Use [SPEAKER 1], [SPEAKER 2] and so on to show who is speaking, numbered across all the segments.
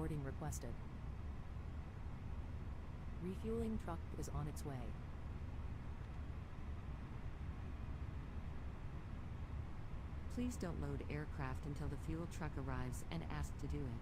[SPEAKER 1] boarding requested. Refueling truck is on its way. Please don't load aircraft until the fuel truck arrives and ask to do it.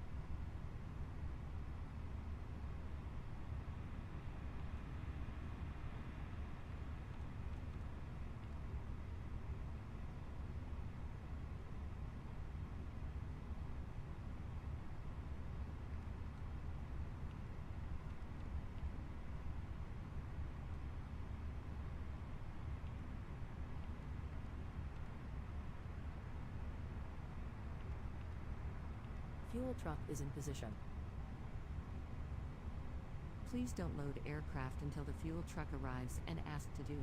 [SPEAKER 1] Fuel truck is in position. Please don't load aircraft until the fuel truck arrives and ask to do it.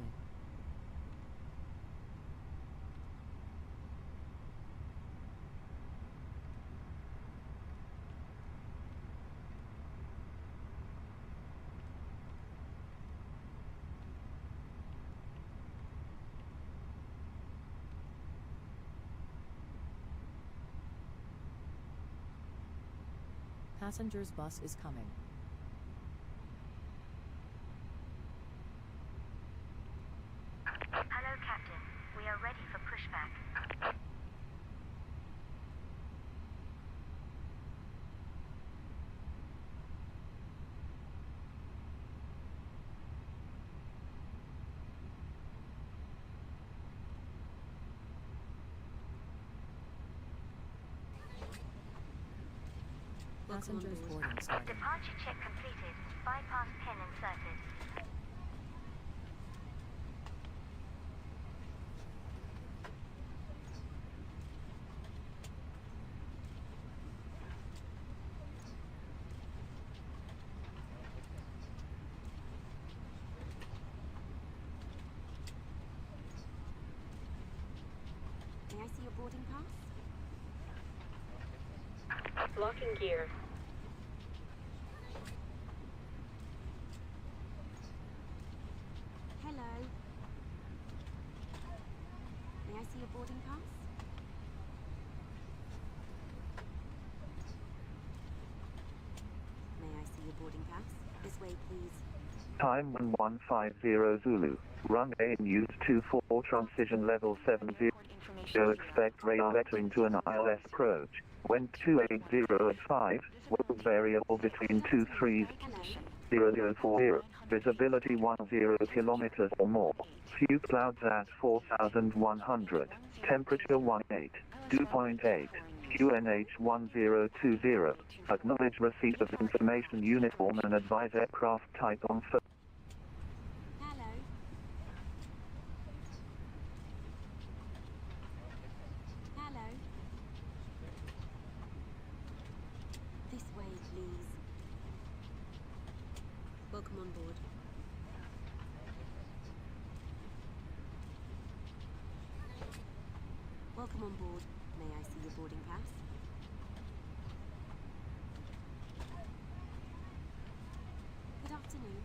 [SPEAKER 1] Passengers bus is coming.
[SPEAKER 2] Hello, Captain. We are ready for pushback.
[SPEAKER 1] Passengers boarding started.
[SPEAKER 2] Departure check completed. Bypass pin inserted.
[SPEAKER 3] May I see your boarding pass?
[SPEAKER 4] Locking gear.
[SPEAKER 3] Hello. May I see your boarding pass? May I see your boarding pass? This way, please.
[SPEAKER 5] Time 1150 Zulu. Runway news 24 transition level 70. Expect radar vectoring to an ILS approach. Wind 280 at 5. Wind variable between 230040. Visibility 10 kilometers or more. Few clouds at 4100. Temperature 18. Dew point 8. QNH 1020. Acknowledge receipt of information uniform and advise aircraft type on phone.
[SPEAKER 3] Hello. Hello. This way, please. Welcome on board. Welcome on board. May I see your boarding pass? Good afternoon.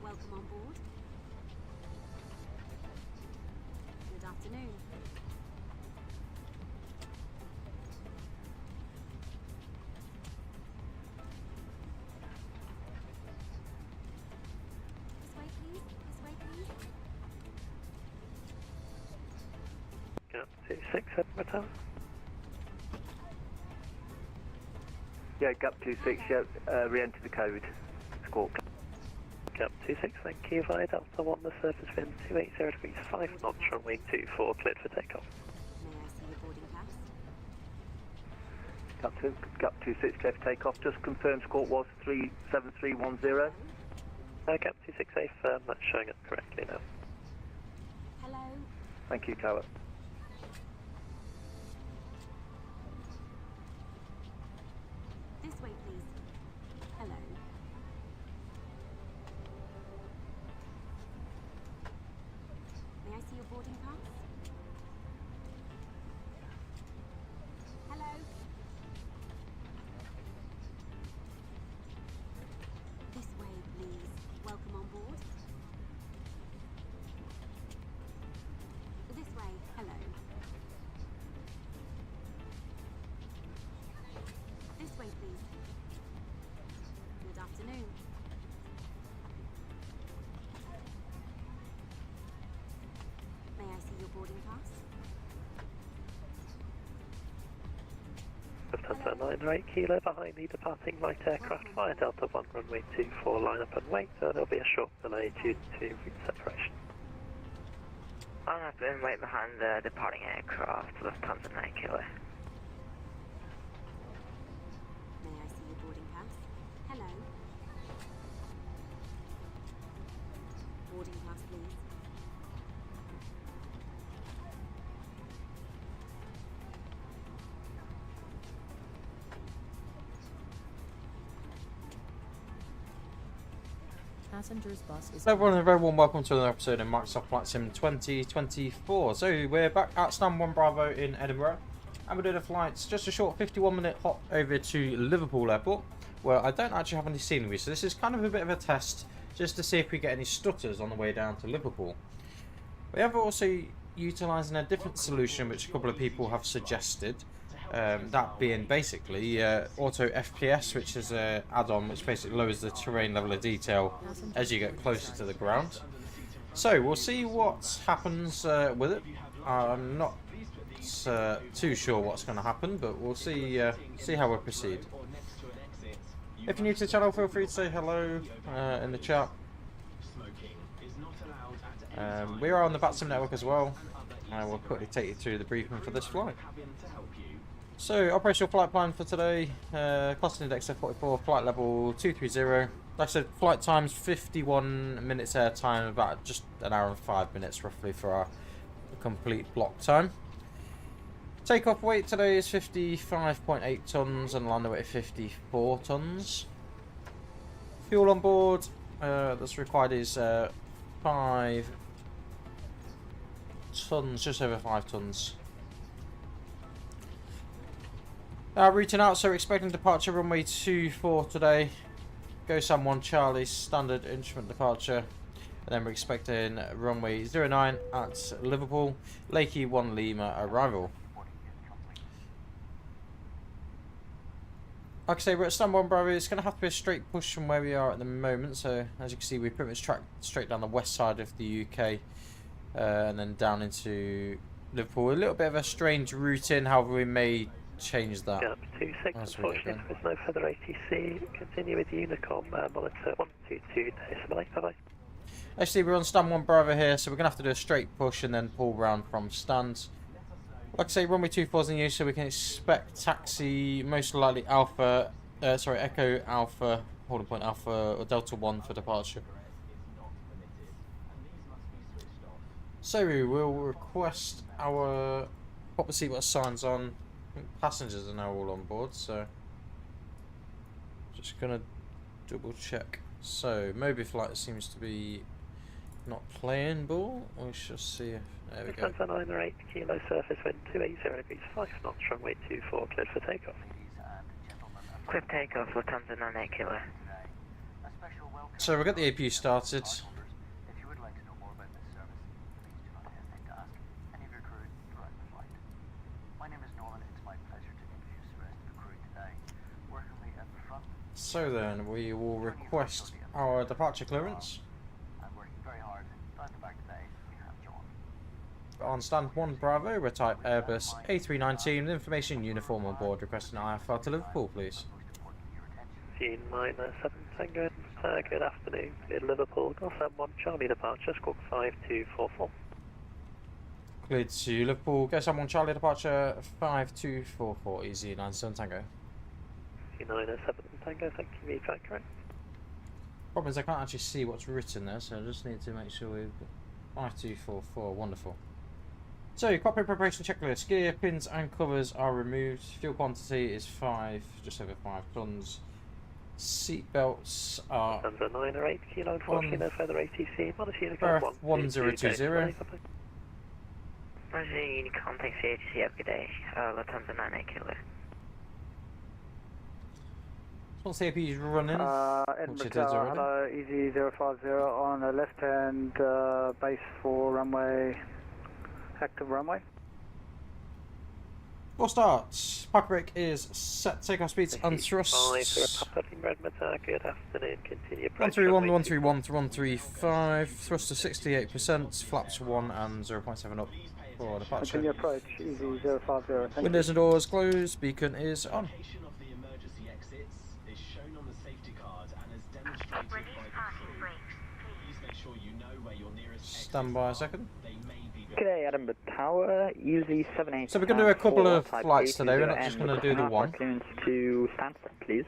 [SPEAKER 3] Welcome on board. Good afternoon. This way, please. This way, please.
[SPEAKER 4] Gap 26, Edinburgh.
[SPEAKER 6] Yeah, gap 26, re-enter the code. Squawk.
[SPEAKER 4] Gap 26, thank you. Via Delta 1, the surface wind 280 degrees 5 knots, runway 24, cleared for takeoff.
[SPEAKER 3] May I see your boarding pass?
[SPEAKER 6] Gap 26, clear for takeoff. Just confirm squawk was 37310.
[SPEAKER 4] Gap 26A firm, that's showing up correctly now.
[SPEAKER 3] Hello.
[SPEAKER 6] Thank you, Tower.
[SPEAKER 3] This way, please. Hello. May I see your boarding pass? Hello. This way, please. Welcome on board. This
[SPEAKER 4] Lufthansa 908 Kilo behind the departing light aircraft via Delta 1 runway 24, line up and wait, so there'll be a short delay due to route separation.
[SPEAKER 7] Line up and wait behind the departing aircraft, Lufthansa 9 Kilo.
[SPEAKER 3] May I see your boarding pass? Hello. Boarding pass, please.
[SPEAKER 1] Passengers bus is.
[SPEAKER 8] Hello everyone, and a very warm welcome to another episode of Microsoft Flight Sim 2024. So we're back at Stand 1 Bravo in Edinburgh, and we're doing a flight, just a short 51-minute hop over to Liverpool Airport, where I don't actually have any scenery, so this is kind of a bit of a test, just to see if we get any stutters on the way down to Liverpool. We have also utilising a different solution which a couple of people have suggested, that being basically auto FPS, which is an add-on which basically lowers the terrain level of detail as you get closer to the ground. So we'll see what happens with it. I'm not too sure what's going to happen, but we'll see how we proceed. If you're new to the channel, feel free to say hello in the chat. We are on the VATSIM network as well. We'll quickly take you through the briefing for this flight. So, operational flight plan for today, cluster index of 44, flight level 230. Like I said, flight time's 51 minutes air time, about just an hour and 5 minutes roughly for our complete block time. Takeoff weight today is 55.8 tonnes and landing weight of 54 tonnes. Fuel on board that's required is 5 tonnes, just over 5 tonnes. Routing out, so we're expecting departure runway 24 today. Go Sam 1 Charlie, standard instrument departure. And then we're expecting runway 09 at Liverpool, Lakey 1 Lima arrival. Like I say, we're at Stand 1 Bravo. It's going to have to be a straight push from where we are at the moment. So as you can see, we pretty much tracked straight down the west side of the UK and then down into Liverpool. A little bit of a strange route in, however we may change that.
[SPEAKER 4] Gap 26, unfortunately, if there's no further ATC, continue with Unicom, monitor 122, bye bye.
[SPEAKER 8] Actually, we're on Stand 1 Bravo here, so we're going to have to do a straight push and then pull round from stand. Like I say, runway 24 is in use, so we can expect taxi, most likely Alpha, Echo Alpha, holding point Alpha, or Delta 1 for departure. So we will request our pop the seatbelt signs on. I think passengers are now all on board, so just gonna double check. So Moby Flight seems to be not playing ball. We shall see if there we go.
[SPEAKER 4] Lufthansa 908 Kilo surface wind 280 degrees 5 knots, runway 24 cleared for takeoff.
[SPEAKER 7] Clear takeoff, Lufthansa 98 Kilo.
[SPEAKER 8] So we'll get the APU started.
[SPEAKER 9] If you would like to know more about this service, please do not hesitate to ask any of your crew throughout the flight. My name is Nolan. It's my pleasure to introduce the rest of the crew today. Working me at the front.
[SPEAKER 8] So then we will request our departure clearance.
[SPEAKER 9] I'm working very hard. Back to back today. We have John.
[SPEAKER 8] On Stand 1 Bravo, we're type Airbus A319 with information uniform on board, requesting IFR to Liverpool, please.
[SPEAKER 4] G97 Tango, good afternoon. In Liverpool, Sam 1 Charlie departure, squawk 5244.
[SPEAKER 8] Cleared to Liverpool, go Sam 1 Charlie departure 5244, easy 97 Tango.
[SPEAKER 4] G97 Tango, thank you, feedback correct.
[SPEAKER 8] Problem is I can't actually see what's written there, so I just need to make sure we've got 5244, wonderful. So, cockpit preparation checklist, gear, pins and covers are removed, fuel quantity is 5, just over 5 tonnes. Seat belts are
[SPEAKER 4] Lufthansa 908 Kilo, unfortunately no further ATC, monitor Unicom
[SPEAKER 8] 1020.
[SPEAKER 7] Roger, Unicom, thanks for the ATC, have a good day. Lufthansa 98 Kilo.
[SPEAKER 8] Once the APU is running,
[SPEAKER 6] Edinburgh Tower, hello, Easy 050 on the left hand base for runway, active runway.
[SPEAKER 8] for start. Park brake is set, takeoff speeds and thrusts.
[SPEAKER 4] Good afternoon, continue approach.
[SPEAKER 8] 131, 131 to 135, thrust to 68%, flaps 1 and 0.7 up. for departure.
[SPEAKER 6] Continue approach, easy 050. Thank
[SPEAKER 8] Windows
[SPEAKER 6] you.
[SPEAKER 8] and doors closed, beacon is on.
[SPEAKER 10] Location of the emergency exits is shown on the safety card and is demonstrated by
[SPEAKER 2] Release
[SPEAKER 10] the
[SPEAKER 2] parking
[SPEAKER 10] crew.
[SPEAKER 2] brakes,
[SPEAKER 10] Please make sure you know where your nearest exits
[SPEAKER 8] Stand by a
[SPEAKER 10] are.
[SPEAKER 8] second.
[SPEAKER 10] They may be
[SPEAKER 11] G'day, Edinburgh Tower, Easy 78.
[SPEAKER 8] So we're going to do a couple of flights today, we're not just going to do the one.
[SPEAKER 11] Clearance to Stansted, please.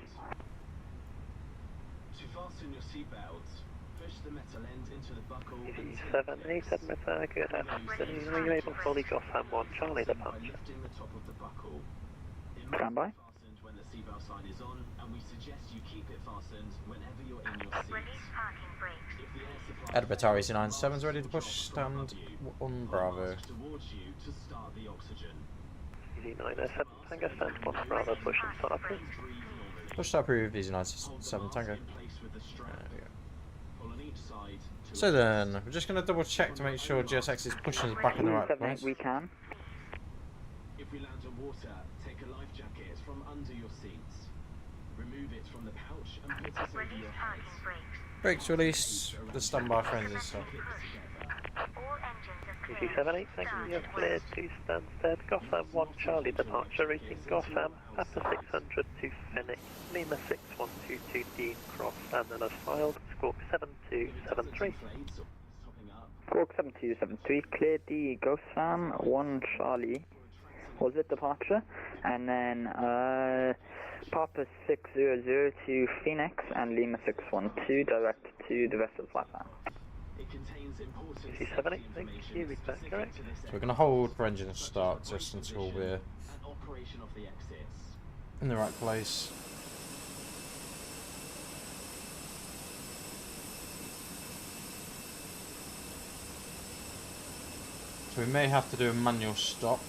[SPEAKER 10] To fasten your seatbelts, push the metal end into the buckle and
[SPEAKER 4] EG78 Edinburgh, good afternoon. Are you able to fully Gotham 1 Charlie departure?
[SPEAKER 10] lifting the top of the buckle. It
[SPEAKER 11] Stand by.
[SPEAKER 10] must be fastened when the seatbelt sign is on, and we suggest you keep it fastened whenever you're in your seat.
[SPEAKER 2] release parking brakes,
[SPEAKER 10] If the air supply
[SPEAKER 8] Edinburgh Tower EC97 is ready to push, stand on Bravo.
[SPEAKER 10] towards you to start the oxygen.
[SPEAKER 4] EG907 Tango, stand 1 Bravo, push and start approved.
[SPEAKER 8] Push to approve EC97 Tango.
[SPEAKER 10] In place with the strap.
[SPEAKER 8] There we go.
[SPEAKER 10] Pull on each side to
[SPEAKER 8] So then, we're just going to double check to make sure GSX is pushing us back in the right
[SPEAKER 11] 78,
[SPEAKER 8] place.
[SPEAKER 11] we can.
[SPEAKER 10] If we land on water, take a life jacket from under your seats. Remove it from the pouch and put it over
[SPEAKER 2] release
[SPEAKER 10] your head.
[SPEAKER 2] parking brakes,
[SPEAKER 8] Brakes released, the standby friends is set.
[SPEAKER 2] all engines are clear.
[SPEAKER 4] EG78, thank you, you're cleared to Stansted. Gotham 1 Charlie departure, reaching Gotham after 600 to Phoenix. Lima 6122D cross standard as filed, squawk 7273.
[SPEAKER 11] Squawk 7273, cleared the Gotham 1 Charlie. Was it departure? And then Papa 600 to Phoenix and Lima 612 direct to the rest of the flight plan.
[SPEAKER 10] It contains important
[SPEAKER 4] EG78, thank you, is that correct?
[SPEAKER 8] So we're going to hold for engine start just until we're
[SPEAKER 10] and operation of the exits.
[SPEAKER 8] in the right place. So we may have to do a manual stop.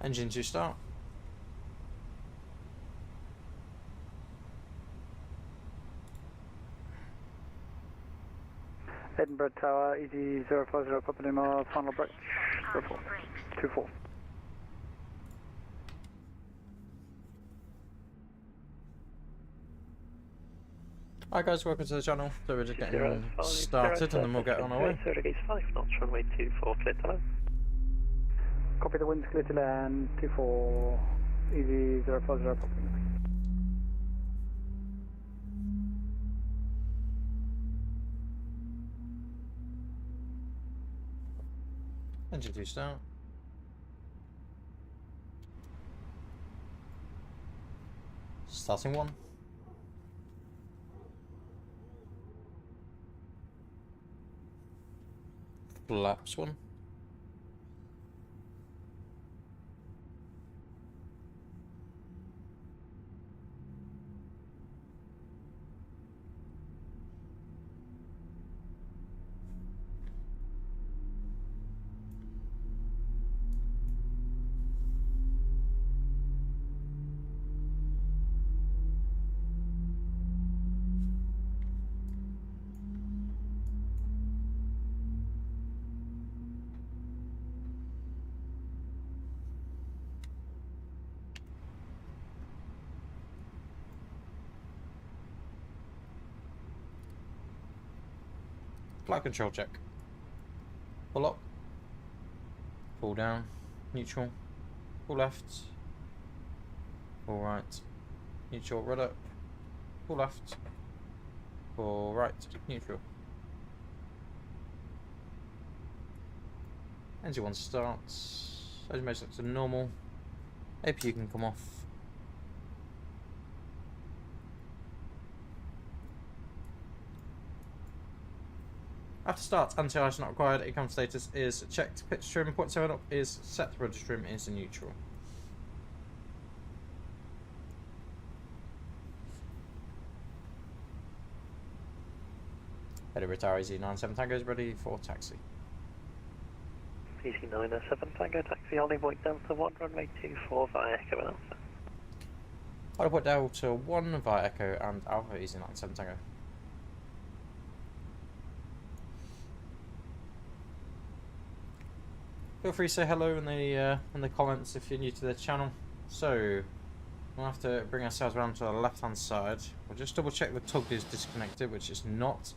[SPEAKER 8] Engine to start.
[SPEAKER 6] Edinburgh Tower, easy 050, Papa Lima, final break, 04, 24.
[SPEAKER 8] Hi guys, welcome to the channel. So we're just getting started and then we'll get on our way.
[SPEAKER 4] 5 knots, runway 24, clear to land.
[SPEAKER 6] Copy, the wind's clear to land, 24, easy 050, Papa Lima.
[SPEAKER 8] Engine to start. Starting one. Flaps one. Flight control check. Pull up. Pull down. Neutral. Pull left. Pull right. Neutral. Rudder. Pull left. Pull right. Neutral. Engine 1 starts. Engine mode set to normal. APU can come off. After start, anti-ice not required, ECOM status is checked, pitch trim, point 7 up is set, rudder trim is neutral. Edinburgh Tower EC97 Tango is ready for taxi.
[SPEAKER 4] EC907 Tango taxi, holding point Delta 1, runway 24 via Echo and Alpha.
[SPEAKER 8] I'll put Delta 1 via Echo and Alpha EC97 Tango. Feel free to say hello in the comments if you're new to the channel. So, We'll have to bring ourselves around to the left hand side. We'll just double check the tug is disconnected, which it's not.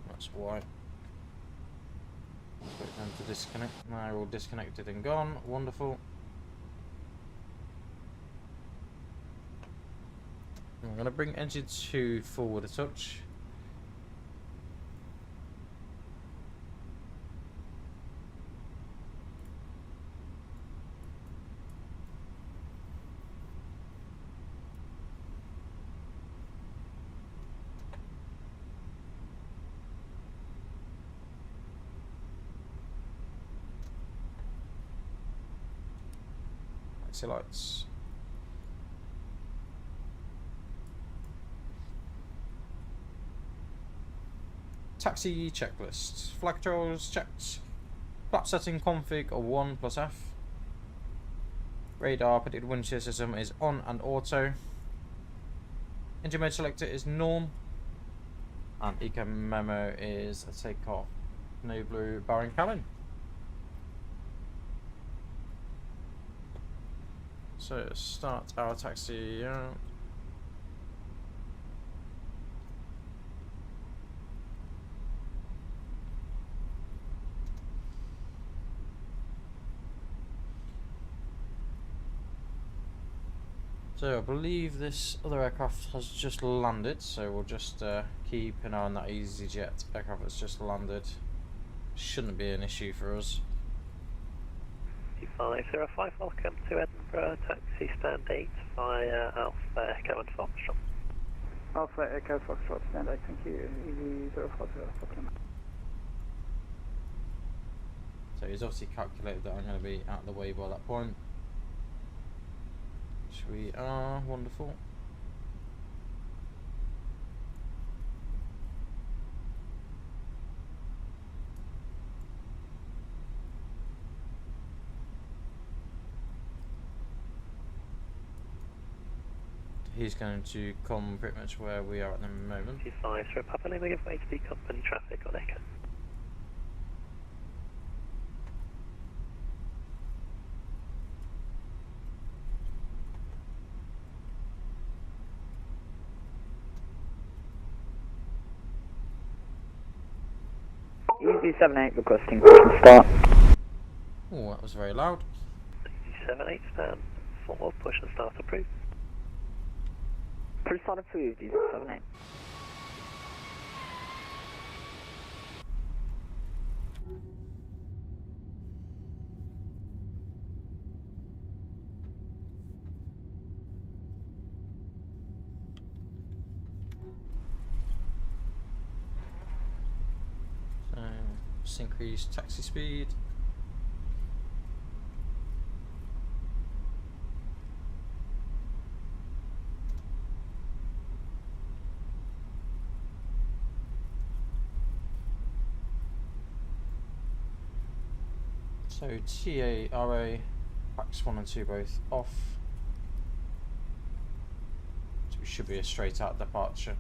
[SPEAKER 8] That's why. Let's wait for them to disconnect. Now they're all disconnected and gone. Wonderful. I'm going to bring engine 2 forward a touch. Taxi lights. Taxi checklist. Flag controls checked. Flap setting config of 1 plus F. Radar predicted wind shear system is on and auto. Engine mode selector is norm. And eco memo is a takeoff. No blue barring cabin. So start our taxi. So I believe this other aircraft has just landed, so we'll just keep an eye on that Easyjet aircraft that's just landed. Shouldn't be an issue for us.
[SPEAKER 4] 2505, welcome to Edinburgh, taxi stand 8 via Alpha Echo and Foxtrot.
[SPEAKER 6] Alpha Echo Foxtrot, stand 8, thank you. Easy 050,
[SPEAKER 8] So he's obviously calculated that I'm going to be out of the way by that point. Which we are. Wonderful. He's going to come pretty much where we are at the moment.
[SPEAKER 4] 25, so Papa Lima, give way to the company traffic on Echo.
[SPEAKER 11] Easy 78 requesting push and start.
[SPEAKER 8] Oh, that was very loud.
[SPEAKER 4] Easy 78 stand 4, push and start approved.
[SPEAKER 11] Push start approved, Easy 78.
[SPEAKER 8] So, just increase taxi speed. So TARA, packs 1 and 2 both off. So we should be a straight out departure.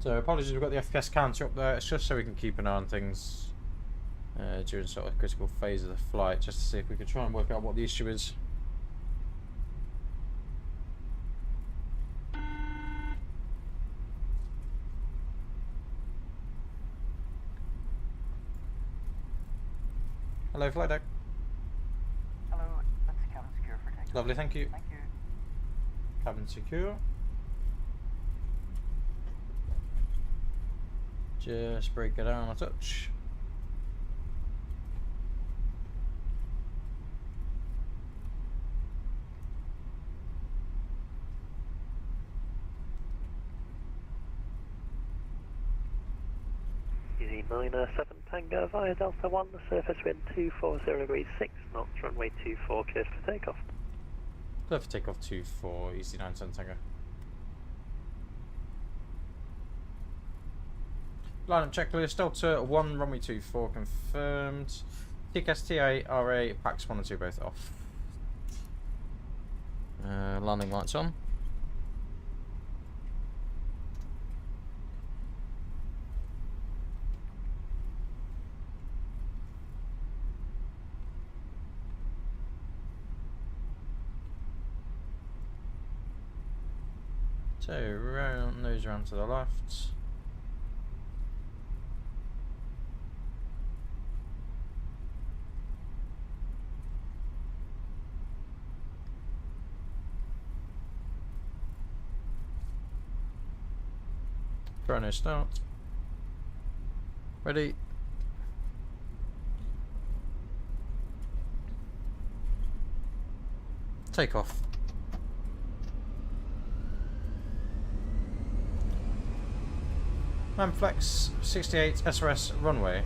[SPEAKER 8] So apologies, we've got the FPS counter up there. It's just so we can keep an eye on things during sort of critical phase of the flight, just to see if we can try and work out what the issue is. Hello, flight deck.
[SPEAKER 9] Hello, that's cabin secure for takeoff.
[SPEAKER 8] Lovely, thank you.
[SPEAKER 9] Thank you.
[SPEAKER 8] Cabin secure. Just break it down a touch.
[SPEAKER 4] Easy 907 Tango via Delta 1, the surface wind 240 degrees 6 knots, runway 24 cleared for takeoff.
[SPEAKER 8] Clear for takeoff 24, Easy 97 Tango. Lineup checklist, Delta 1, runway 24 confirmed. TCAS, TA, RA, PAX 1 and 2 both off. Landing lights on. So, nose round to the left. Chrono start. Ready. Take off. Manflex 68 SRS runway.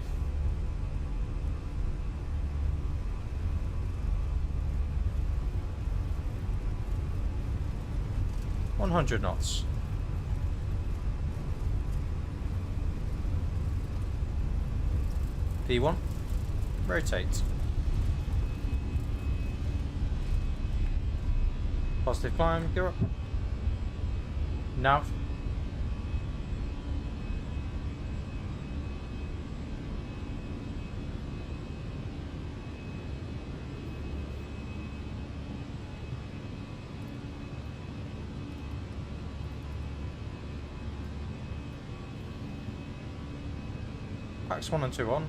[SPEAKER 8] $100 knots. P1. Rotate. Positive climb, go up. Nav. Packs 1 and 2 on.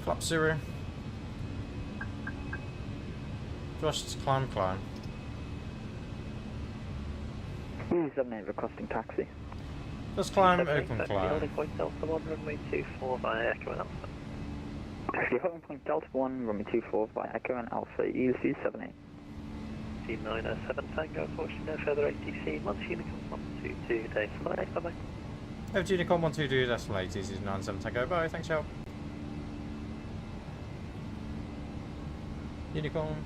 [SPEAKER 8] Flap 0. Just climb.
[SPEAKER 11] Easyjet requesting taxi.
[SPEAKER 8] Just climb, open climb.
[SPEAKER 4] Holding point Delta 1, runway 24 via Echo and Alpha.
[SPEAKER 11] Actually, holding point Delta 1, runway 24 by Echo and Alpha, ELC 78.
[SPEAKER 4] T907 Tango, unfortunately no further ATC, once Unicorn 122, day for bye bye.
[SPEAKER 8] Over to Unicorn 122, decimal 80, this is 97 Tango, bye, thanks y'all. Unicorn.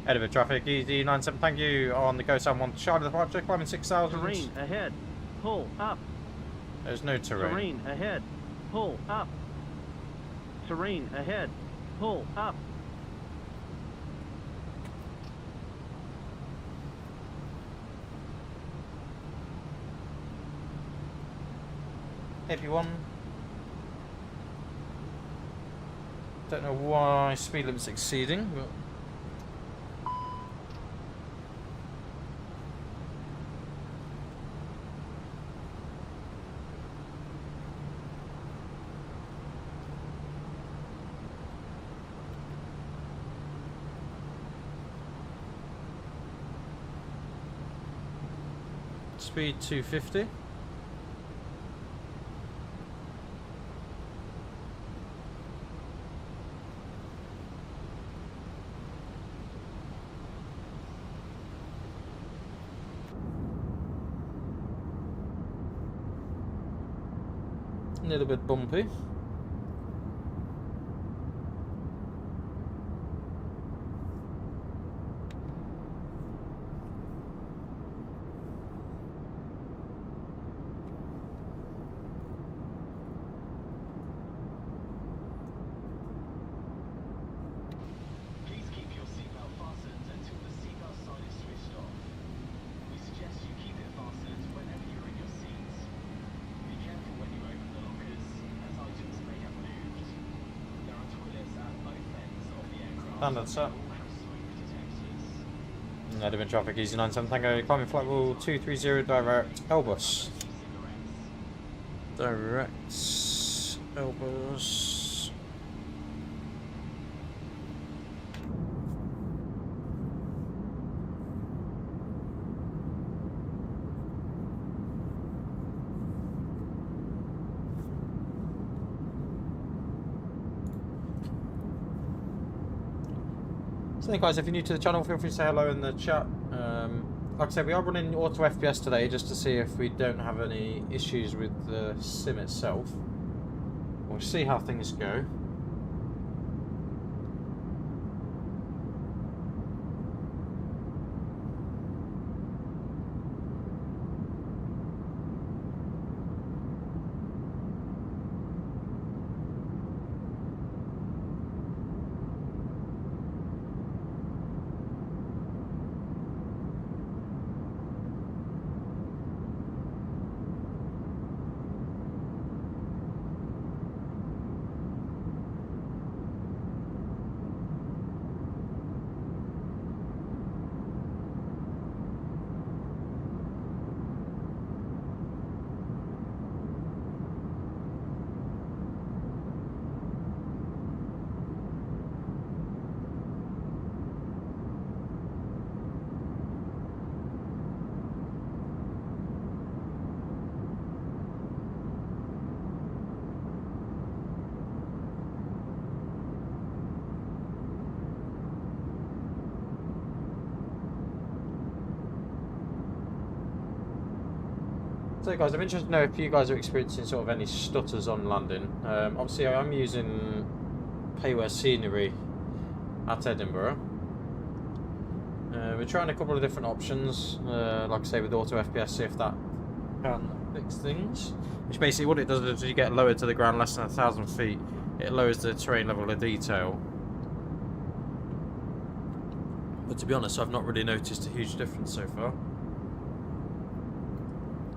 [SPEAKER 8] Edinburgh traffic, ED97, thank you, on the go sound 1 Charlie departure, climbing 6,000.
[SPEAKER 12] Terrain ahead, pull up.
[SPEAKER 8] There's no terrain.
[SPEAKER 12] Terrain ahead, pull up. Terrain ahead, pull up.
[SPEAKER 8] AP1. Don't know why speed limit's exceeding, but speed 250. A little bit bumpy.
[SPEAKER 10] Please keep your seatbelt fastened until the seatbelt sign is switched off. We suggest you keep it fastened whenever you're in your seats. Be careful when you open the lockers, as items may have moved. There are toilets at both ends of the aircraft.
[SPEAKER 8] Standard set.
[SPEAKER 10] All have smoke detectors.
[SPEAKER 8] Edinburgh traffic, Easy97 Tango, climbing flight rule 230, direct Airbus. Direct Airbus. So guys, if you're new to the channel, feel free to say hello in the chat. Like I said, we are running auto FPS today just to see if we don't have any issues with the sim itself. We'll see how things go. So guys, I'm interested to know if you guys are experiencing sort of any stutters on landing. Obviously I'm using payware scenery at Edinburgh. We're trying a couple of different options, like I say with auto FPS, see if that can fix things. Which basically what it does is you get lowered to the ground less than 1,000 feet, it lowers the terrain level of detail. But to be honest, I've not really noticed a huge difference so far.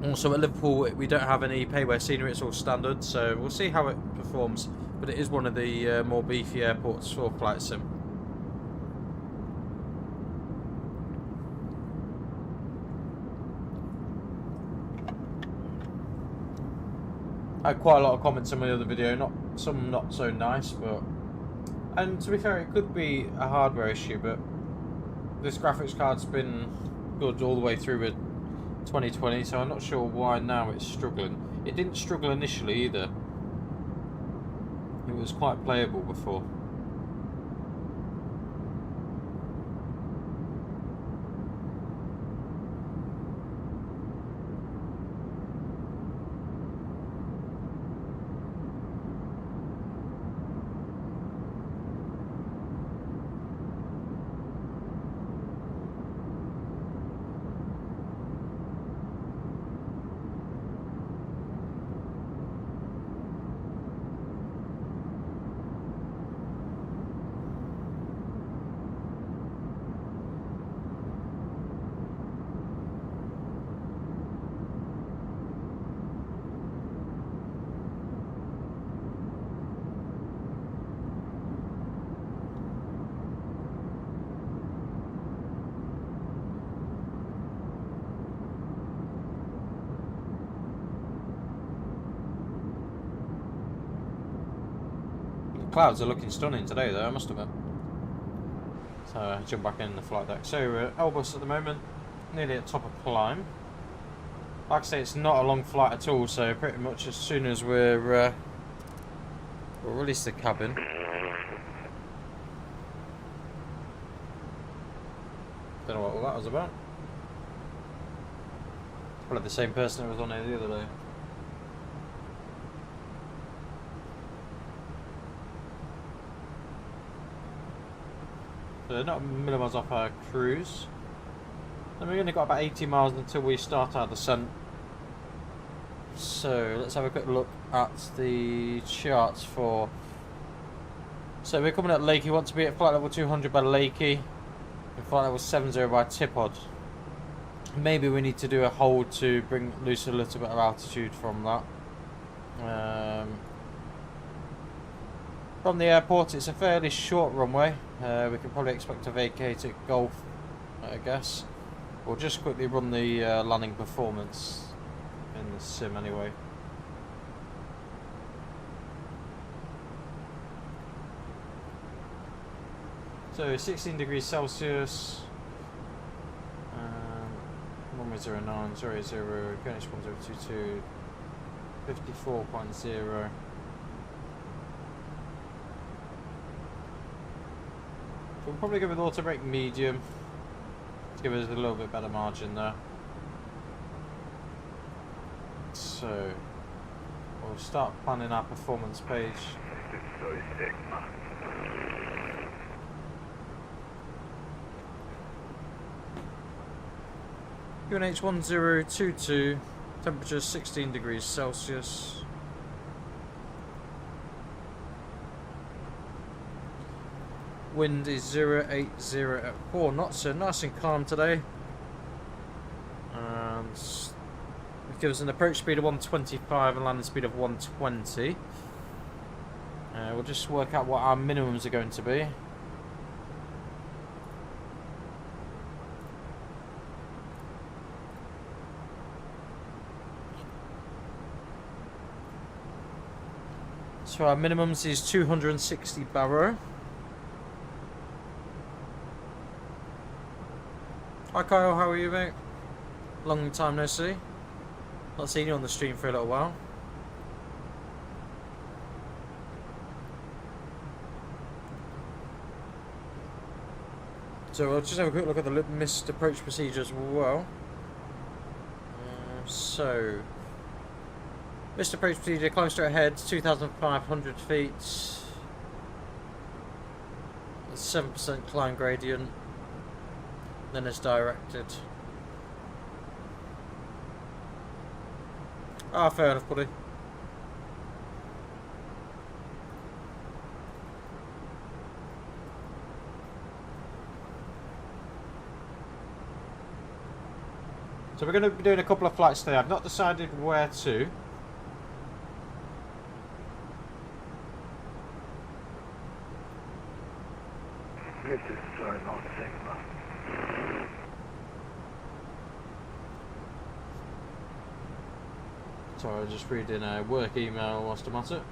[SPEAKER 8] Also at Liverpool, we don't have any payware scenery, it's all standard, so we'll see how it performs. But it is one of the more beefy airports for VATSIM. I had quite a lot of comments in my other video, some not so nice, and to be fair, it could be a hardware issue, but this graphics card's been good all the way through with 2020, so I'm not sure why now it's struggling. It didn't struggle initially either. It was quite playable before. Clouds are looking stunning today though, I must admit. So I jump back in the flight deck. So we're at Airbus at the moment, nearly at top of climb. Like I say, it's not a long flight at all, so pretty much as soon as we'll release the cabin. Don't know what all that was about. Probably the same person that was on here the other day. So not a million miles off our cruise. And we've only got about 80 miles until we start our descent. So let's have a quick look at the charts for... So we're coming at Lakey, want to be at flight level 200 by Lakey, and flight level 70 by Tipod. Maybe we need to do a hold to lose a little bit of altitude from that. From the airport, it's a fairly short runway. We can probably expect to vacate at Gulf, I guess. We'll just quickly run the landing performance in the sim anyway. So 16 degrees Celsius, runway 09, 00, Greenwich 1022, 54.0. We'll probably go with auto brake medium to give us a little bit better margin there. So we'll start planning our performance page. UNH 1022, temperature 16 degrees Celsius. Wind is 080 at 4 knots, so nice and calm today. And it gives an approach speed of 125 and landing speed of 120. We'll just work out what our minimums are going to be. So our minimums is 260 barrow. Hi Kyle, how are you mate? Long time no see. Not seen you on the stream for a little while. So I'll just have a quick look at the missed approach procedure as well. So Missed approach procedure, climb straight ahead, 2,500 feet. 7% climb gradient. Then it's directed. Ah, fair enough, buddy. So we're going to be doing a couple of flights today. I've not decided where to.
[SPEAKER 6] This is sorry, not Sigma.
[SPEAKER 8] Sorry, I was just reading a work email whilst I'm at it.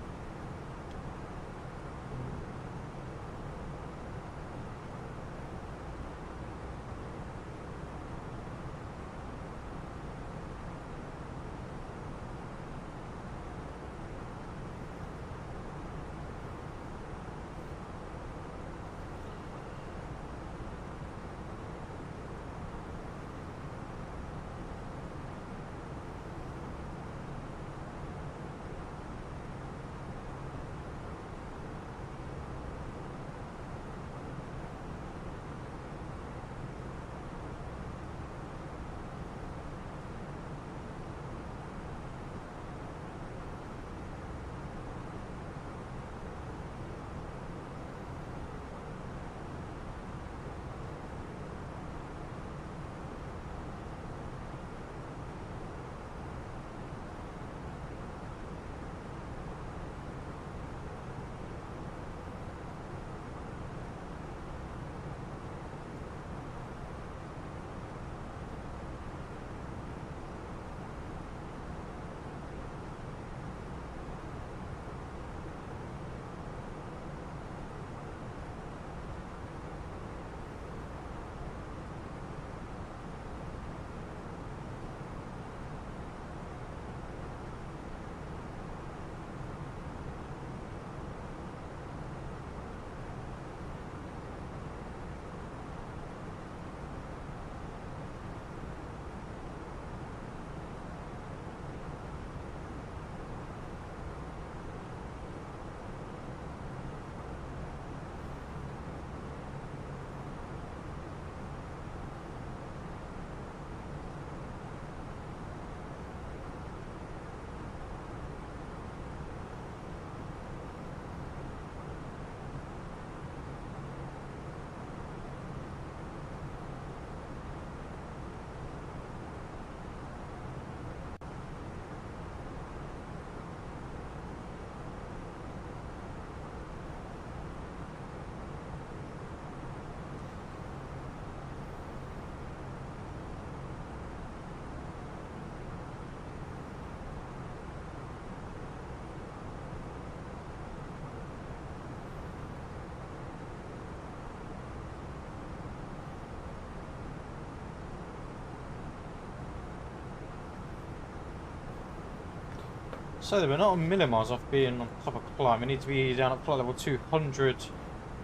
[SPEAKER 8] So we're not a million miles off being on top of climb. We need to be down at flight level 200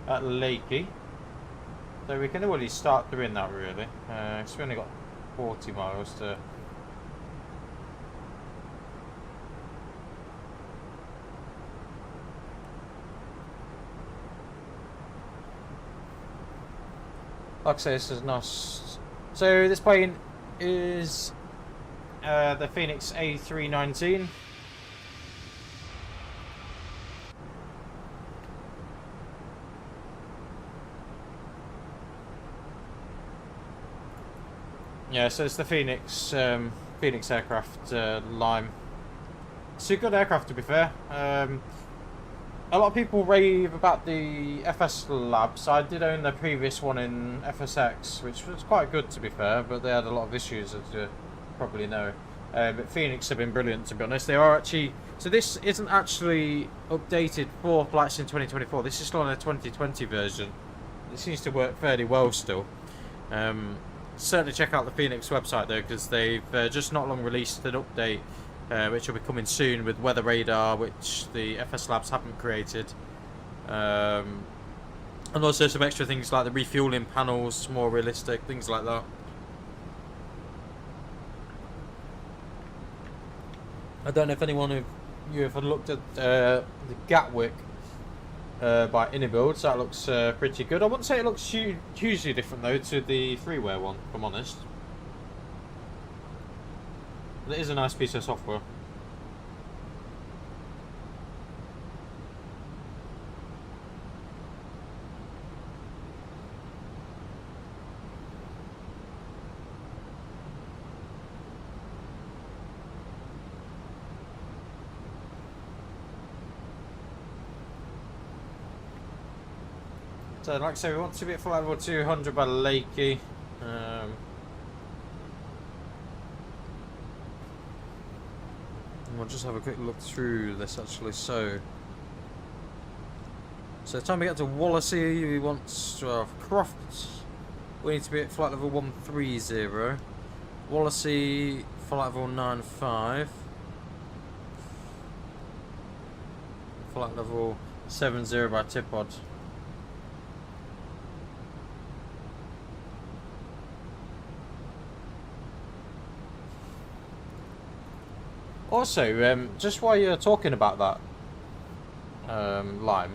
[SPEAKER 8] at Lakey. So we can already start doing that really. So we only got 40 miles to... Like I say, this is nice. So this plane is the Phoenix A319. Yeah, so it's the Phoenix Phoenix aircraft Lime. It's a good aircraft to be fair. A lot of people rave about the FS Labs. I did own the previous one in FSX, which was quite good to be fair, but they had a lot of issues as you probably know. But Phoenix have been brilliant to be honest. They are actually... So this isn't actually updated for flights in 2024. This is still on a 2020 version. It seems to work fairly well still. Certainly check out the Phoenix website though, because they've just not long released an update which will be coming soon with weather radar, which the FS Labs haven't created, and also some extra things like the refueling panels, more realistic, things like that. I don't know if anyone of you have looked at the Gatwick by Innobuilds. That looks pretty good. I wouldn't say it looks hugely different though to the freeware one, if I'm honest. But it is a nice piece of software. So like I say, we want to be at flight level 200 by Lakey. And we'll just have a quick look through this actually. So the time we get to Wallasey, we want to have Croft. We need to be at flight level 130. Wallasey, flight level 95. Flight level 70 by Tipod. Also, just while you're talking about that, Lime,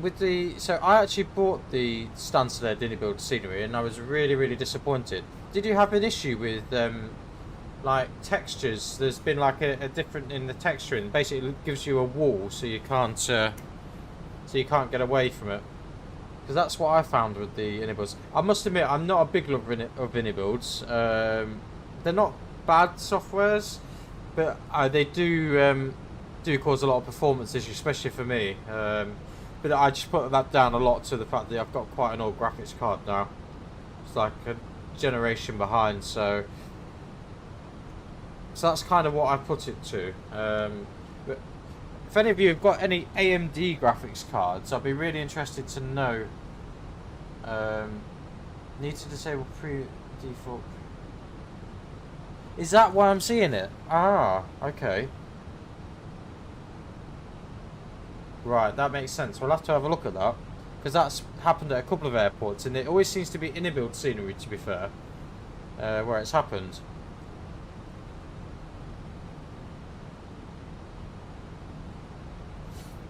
[SPEAKER 8] with the I actually bought the Stansted Innobuild scenery, and I was really disappointed. Did you have an issue with like textures? There's been like a different in the texturing. Basically, it gives you a wall, so you can't get away from it. Because that's what I found with the Innobuilds. I must admit, I'm not a big lover of Innobuilds. They're not bad softwares. But they do cause a lot of performance issues, especially for me. But I just put that down a lot to the fact that I've got quite an old graphics card now. It's like a generation behind, so that's kind of what I put it to. But if any of you have got any AMD graphics cards, I'd be really interested to know. Need to disable pre-default. Is that why I'm seeing it? Ah, okay. Right, that makes sense. We'll have to have a look at that. Because that's happened at a couple of airports, and it always seems to be Innobuild scenery, to be fair, where it's happened.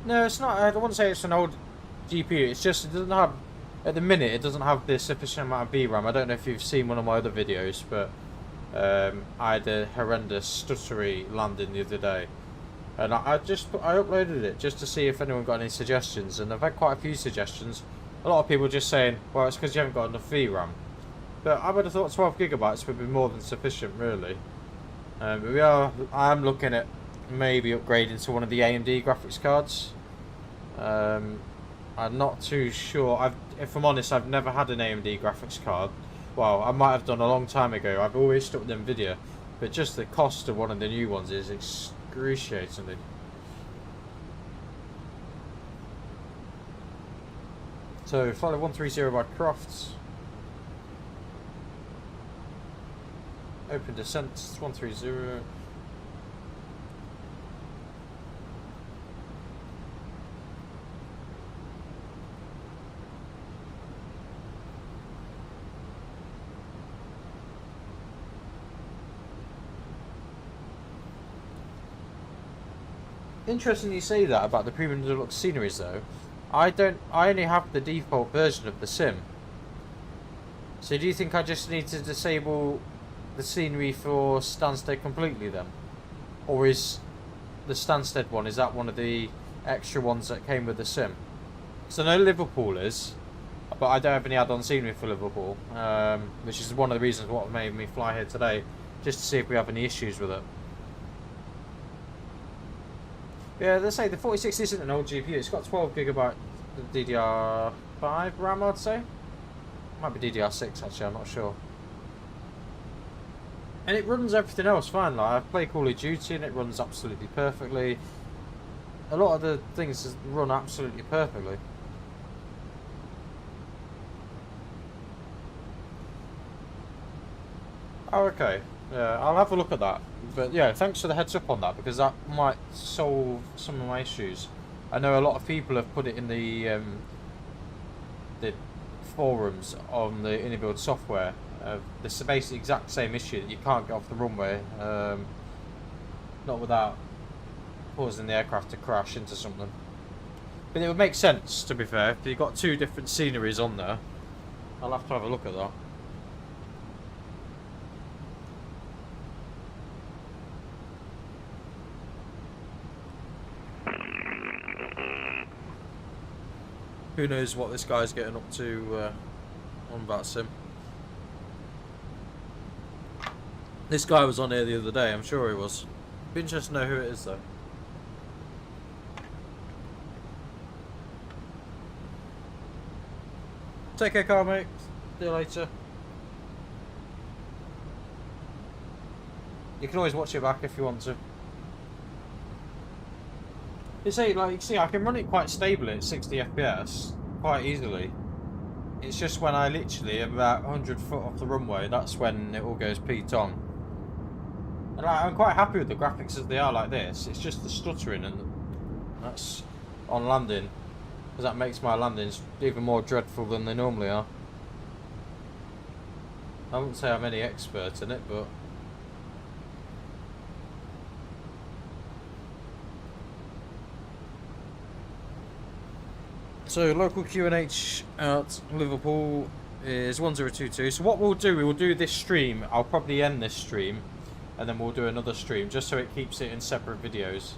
[SPEAKER 8] No, it's not. I don't want to say it's an old GPU. It's just it doesn't have, at the minute, it doesn't have the sufficient amount of VRAM. I don't know if you've seen one of my other videos, but I had a horrendous stuttery landing the other day, and I uploaded it just to see if anyone got any suggestions, and I've had quite a few suggestions. A lot of people just saying, well, it's because you haven't got enough VRAM, but I would have thought 12 gigabytes would be more than sufficient, really. But I am looking at maybe upgrading to one of the AMD graphics cards. I'm not too sure. If I'm honest, I've never had an AMD graphics card. Well, I might have done a long time ago. I've always stuck with NVIDIA, but just the cost of one of the new ones is excruciating. So, flight 130 by Crofts. Open descent 130. Interesting you say that about the premium deluxe sceneries though. I only have the default version of the sim. So do you think I just need to disable the scenery for Stansted completely then? Or is the Stansted one, is that one of the extra ones that came with the sim? Because I know Liverpool is, but I don't have any add-on scenery for Liverpool, which is one of the reasons what made me fly here today, just to see if we have any issues with it. Yeah, they say the 46 isn't an old GPU. It's got 12 gigabyte DDR5 RAM, I'd say. Might be DDR6 actually, I'm not sure. And it runs everything else fine. Like I play Call of Duty and it runs absolutely perfectly. A lot of the things run absolutely perfectly. Oh, okay. Yeah, I'll have a look at that. But yeah, thanks for the heads up on that, because that might solve some of my issues. I know a lot of people have put it in the forums on the Innobuild software. This is basically the exact same issue, that you can't get off the runway. not without causing the aircraft to crash into something. But it would make sense, to be fair, if you've got two different sceneries on there. I'll have to have a look at that. Who knows what this guy's getting up to on VATSIM. This guy was on here the other day, I'm sure he was. Be interesting to know who it is though. Take care, car mate. See you later. You can always watch it back if you want to. You see, like, I can run it quite stably at 60 FPS quite easily. It's just when I literally am about 100 foot off the runway, that's when it all goes Pete on. And I'm quite happy with the graphics as they are like this. It's just the stuttering, and that's on landing, because that makes my landings even more dreadful than they normally are. I wouldn't say I'm any expert in it, but so local QNH at Liverpool is 1022. So what we'll do, we will do this stream. I'll probably end this stream, and then we'll do another stream just so it keeps it in separate videos.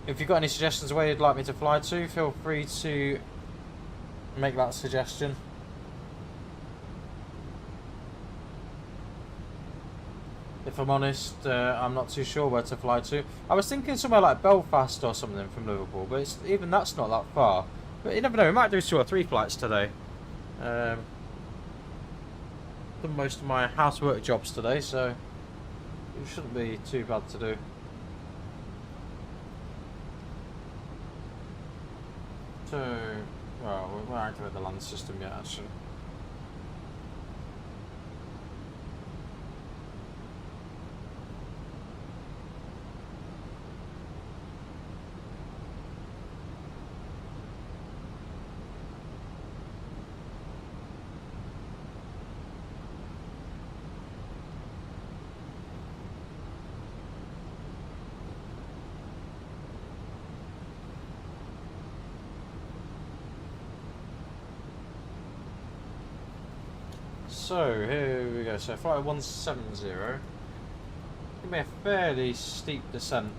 [SPEAKER 8] If you've got any suggestions where you'd like me to fly to, feel free to make that suggestion. If I'm honest, I'm not too sure where to fly to. I was thinking somewhere like Belfast or something from Liverpool, but even that's not that far. But you never know, we might do 2 or 3 flights today. Done most of my housework jobs today, so it shouldn't be too bad to do. So, well, we're active at the land system yet, actually. So here we go. So flight 170. Give me a fairly steep descent.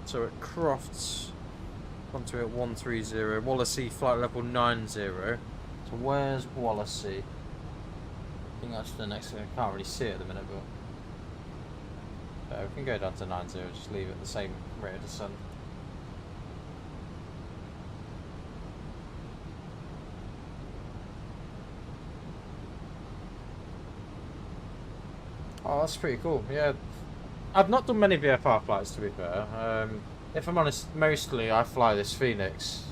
[SPEAKER 8] So at Crofts, onto at 130. Wallasey flight level 90. So where's Wallasey? I think that's the next thing. I can't really see it at the minute, but we can go down to 90. Just leave it at the same rate of descent. Oh, that's pretty cool. Yeah, I've not done many VFR flights, to be fair. If I'm honest, mostly I fly this Phoenix.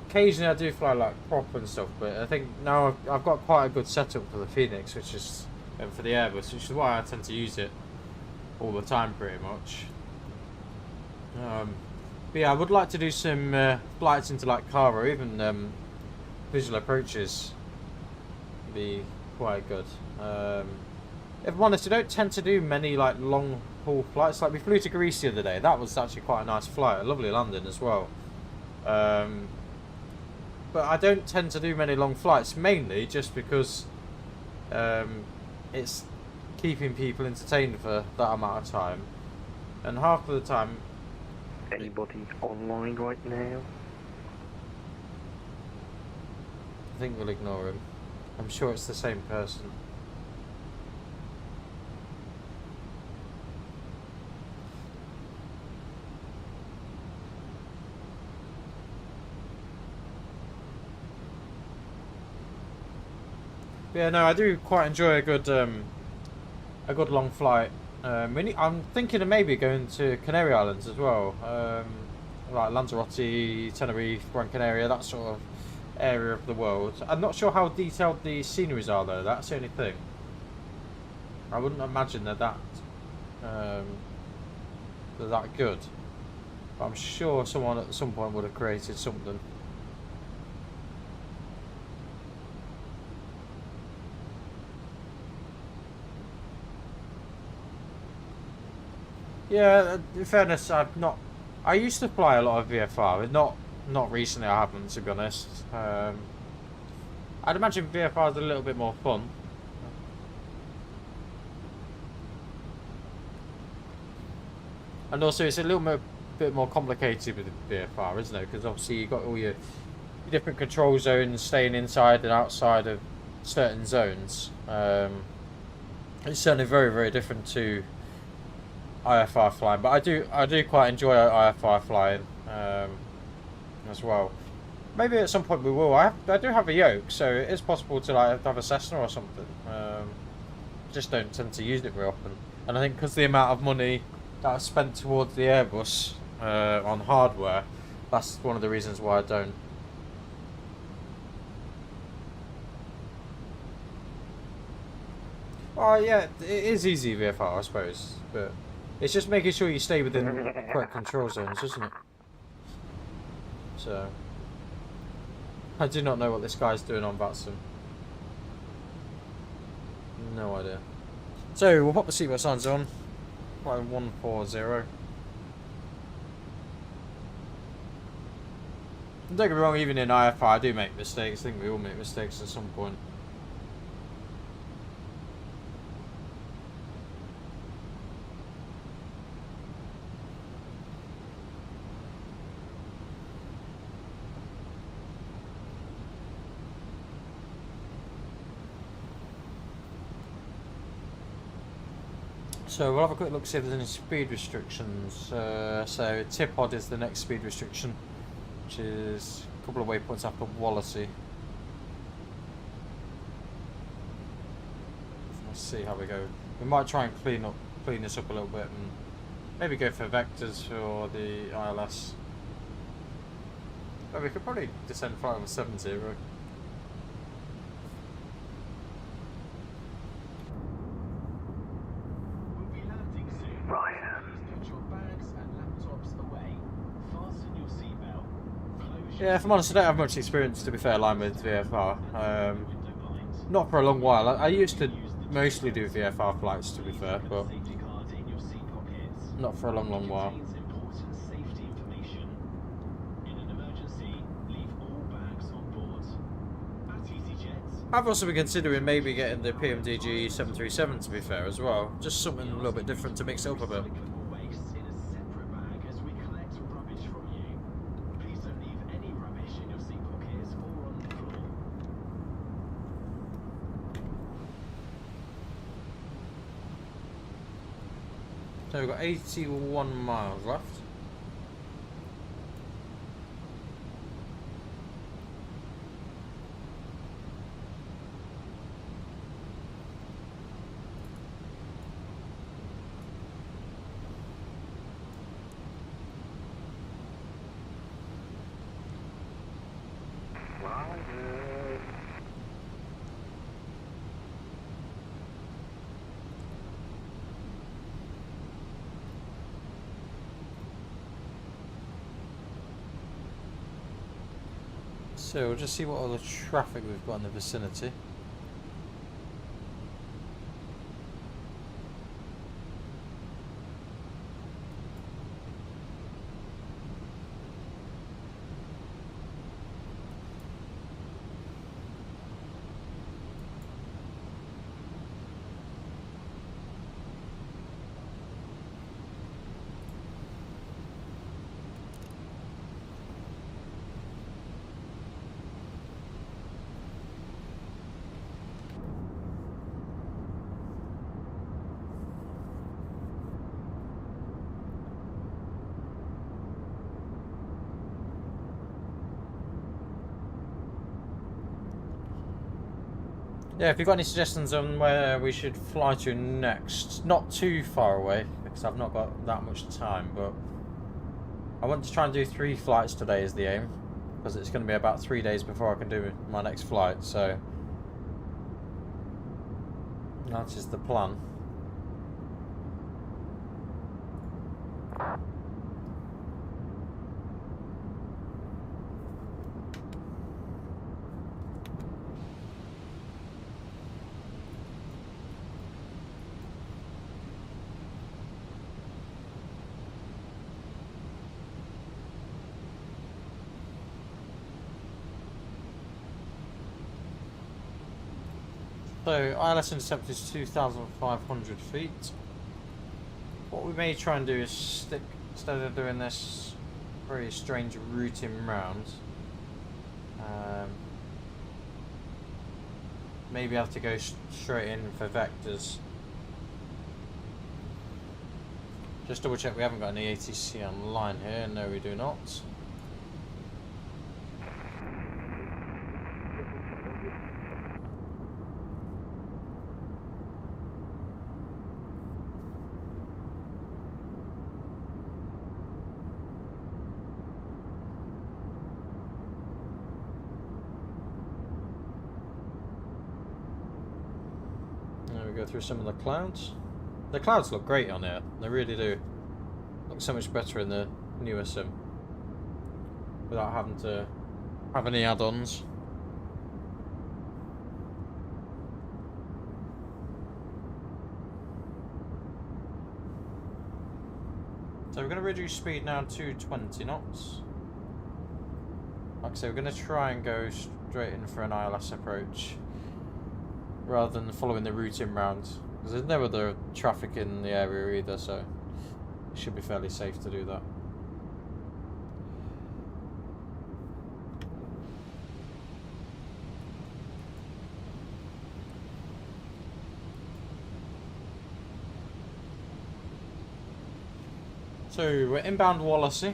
[SPEAKER 8] Occasionally I do fly like prop and stuff, but I think now I've got quite a good setup for the Phoenix, which is for the Airbus, which is why I tend to use it all the time, pretty much. But yeah, I would like to do some flights into like Cairo, even visual approaches. Would be quite good. If I'm honest, I don't tend to do many like long haul flights. Like we flew to Greece the other day. That was actually quite a nice flight, a lovely landing as well. But I don't tend to do many long flights, mainly just because it's keeping people entertained for that amount of time, and half of the time.
[SPEAKER 4] Anybody online right now?
[SPEAKER 8] I think we'll ignore him. I'm sure it's the same person. Yeah, no, I do quite enjoy a good long flight. I'm thinking of maybe going to Canary Islands as well, like Lanzarote, Tenerife, Gran Canaria, that sort of area of the world. I'm not sure how detailed the sceneries are though. That's the only thing. I wouldn't imagine they're that good. But I'm sure someone at some point would have created something. Yeah, in fairness, I used to fly a lot of VFR, but not recently. I haven't, to be honest. I'd imagine VFR is a little bit more fun. And also, it's a little bit more complicated with the VFR, isn't it? Because obviously you've got all your different control zones staying inside and outside of certain zones. It's certainly very, very different to IFR flying, but I do quite enjoy IFR flying as well. Maybe at some point we will. I do have a yoke, so it is possible to like have a Cessna or something. Just don't tend to use it very often, and I think because the amount of money that I've spent towards the Airbus on hardware, that's one of the reasons why I don't. Oh yeah, it is easy VFR, I suppose, but it's just making sure you stay within the correct control zones, isn't it? So, I do not know what this guy's doing on VATSIM. No idea. So, we'll pop the seatbelt signs on. Flight 140. Don't get me wrong, even in IFR I do make mistakes. I think we all make mistakes at some point. So we'll have a quick look, see if there's any speed restrictions. So Tipod is the next speed restriction, which is a couple of waypoints after Wallasey. Let's see how we go. We might try and clean this up a little bit, and maybe go for vectors for the ILS. But we could probably descend flight over 70. Yeah, if I'm honest, I don't have much experience, to be fair, line with VFR. Not for a long while. I used to mostly do VFR flights, to be fair, but not for a long while. I've also been considering maybe getting the PMDG 737, to be fair, as well. Just something a little bit different to mix it up a bit. So we've got 81 miles left. So we'll just see what other traffic we've got in the vicinity. Yeah, if you've got any suggestions on where we should fly to next, not too far away, because I've not got that much time, but I want to try and do 3 flights today is the aim, because it's going to be about 3 days before I can do my next flight, so that is the plan. So ILS intercept is 2,500 feet. What we may try and do is stick, instead of doing this very strange routing round, maybe have to go straight in for vectors. Just double check we haven't got any ATC online here. No, we do not. There we go through some of the clouds. The clouds look great on here. They really do. Look so much better in the newer sim without having to have any add-ons. So we're going to reduce speed now to 20 knots. Like I say, we're going to try and go straight in for an ILS approach rather than following the routing round, because there's no other traffic in the area either, so it should be fairly safe to do that. So we're inbound Wallasey.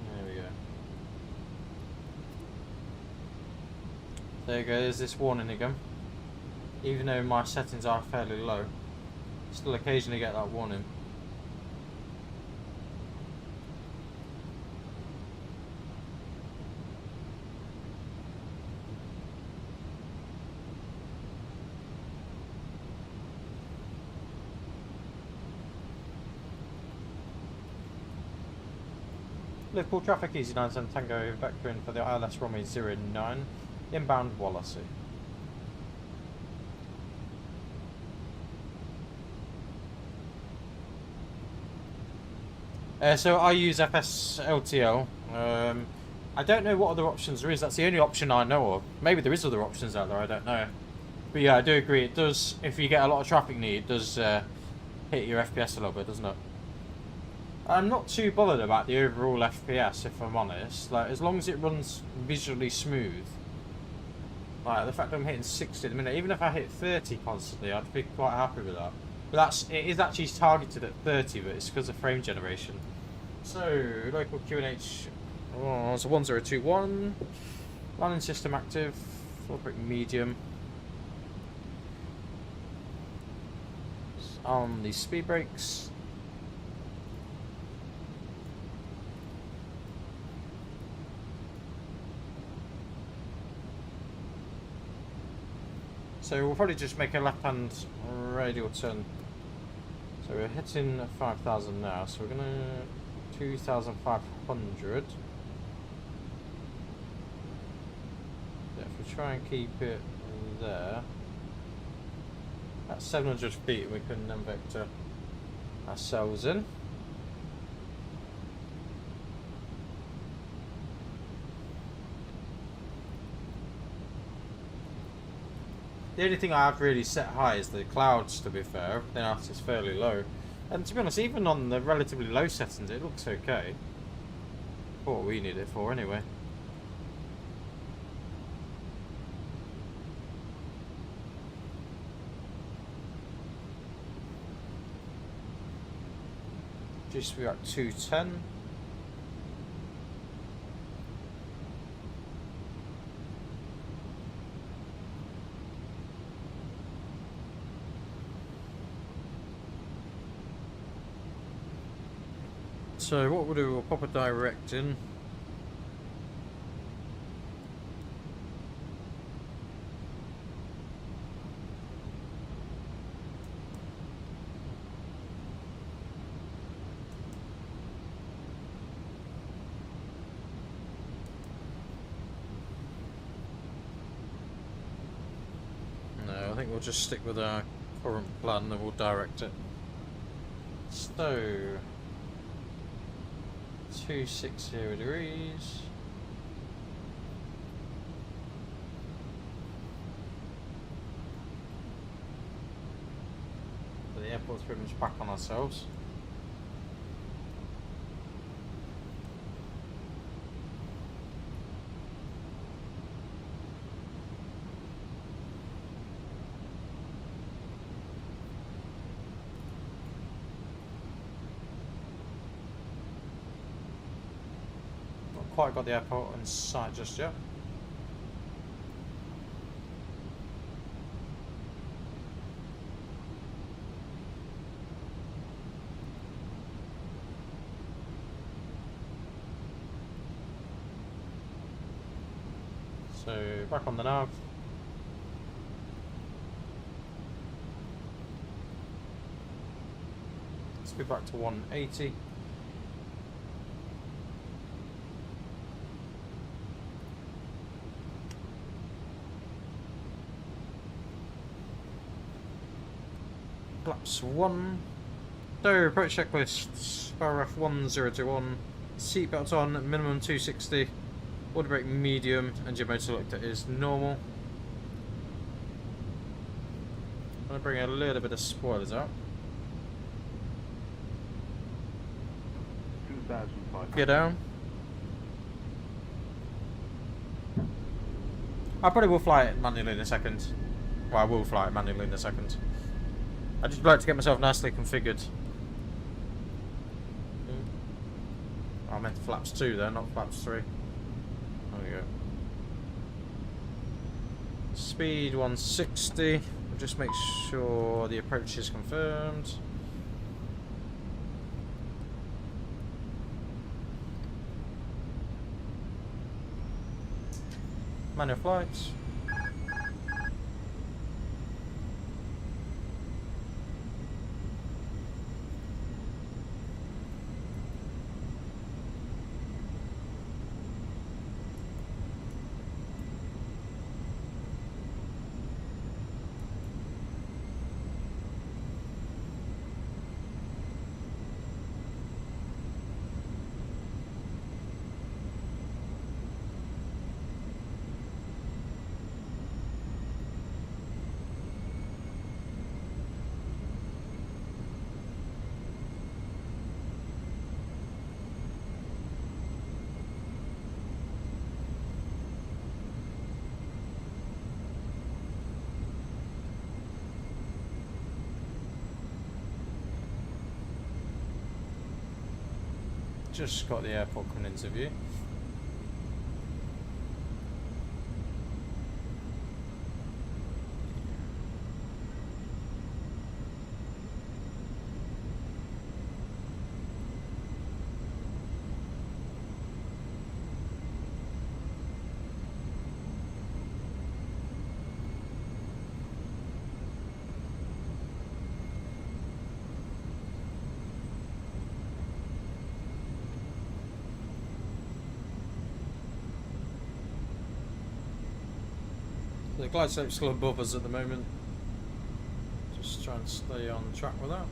[SPEAKER 8] There we go. There you go, there's this warning again. Even though my settings are fairly low, still occasionally get that warning. Liverpool traffic, Easy 97 Tango, vector in for the ILS runway 09, inbound Wallasey. So I use FS LTL. I don't know what other options there is. That's the only option I know of. Maybe there is other options out there, I don't know. But yeah, I do agree. It does, if you get a lot of traffic need, it does hit your FPS a little bit, doesn't it? I'm not too bothered about the overall FPS, if I'm honest. Like, as long as it runs visually smooth. Like, the fact that I'm hitting 60 at the minute, even if I hit 30 constantly, I'd be quite happy with that. But it is actually targeted at 30, but it's because of frame generation. So, local QNH, it's 1021. Landing system active, full brick medium. On the speed brakes. So we'll probably just make a left-hand radial turn. So we're hitting 5,000 now, so we're going to 2,500. If we try and keep it there, that's 700 feet, we can then vector ourselves in. The only thing I have really set high is the clouds, to be fair. Everything else is fairly low. And to be honest, even on the relatively low settings, it looks okay. For what we need it for, anyway. Just we got 210. So what we'll do, we'll pop a direct in. No, I think we'll just stick with our current plan and we'll direct it. So 260 degrees. airport's pretty much back on ourselves. Not quite got the airport in sight just yet. So back on the nav. Let's be back to 180. Flaps 1. So approach checklist. Paragraph 1021. Seatbelt on, minimum 260. Water brake medium, and your motor selector is normal. I'm going to bring a little bit of spoilers out.
[SPEAKER 5] 2005.
[SPEAKER 8] Get down. I probably will fly it manually in a second. Well, I will fly it manually in a second. I'd just like to get myself nicely configured. I meant flaps 2 there, not flaps 3. There we go. Speed 160. We'll just make sure the approach is confirmed. Manual flights. Just got the airport coming into view. The glide slope's still above us at the moment. Just trying to stay on track with that.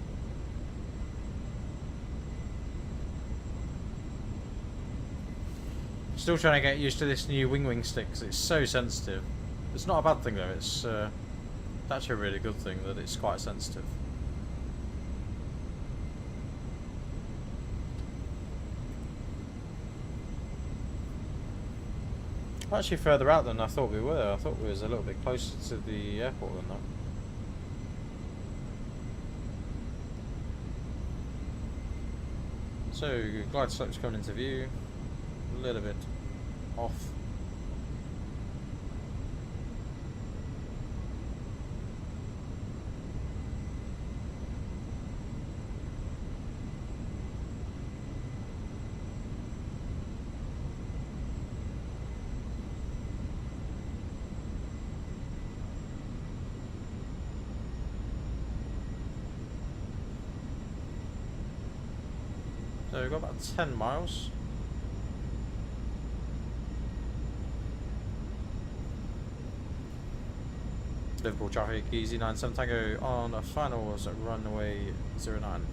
[SPEAKER 8] Still trying to get used to this new wing stick because it's so sensitive. It's not a bad thing though, it's actually a really good thing that it's quite sensitive. Actually further out than I thought we were. I thought we was a little bit closer to the airport than that. So glide slope's coming into view. A little bit off. So we've got about 10 miles. Liverpool traffic, easy 97 Tango on a finals at runway 09.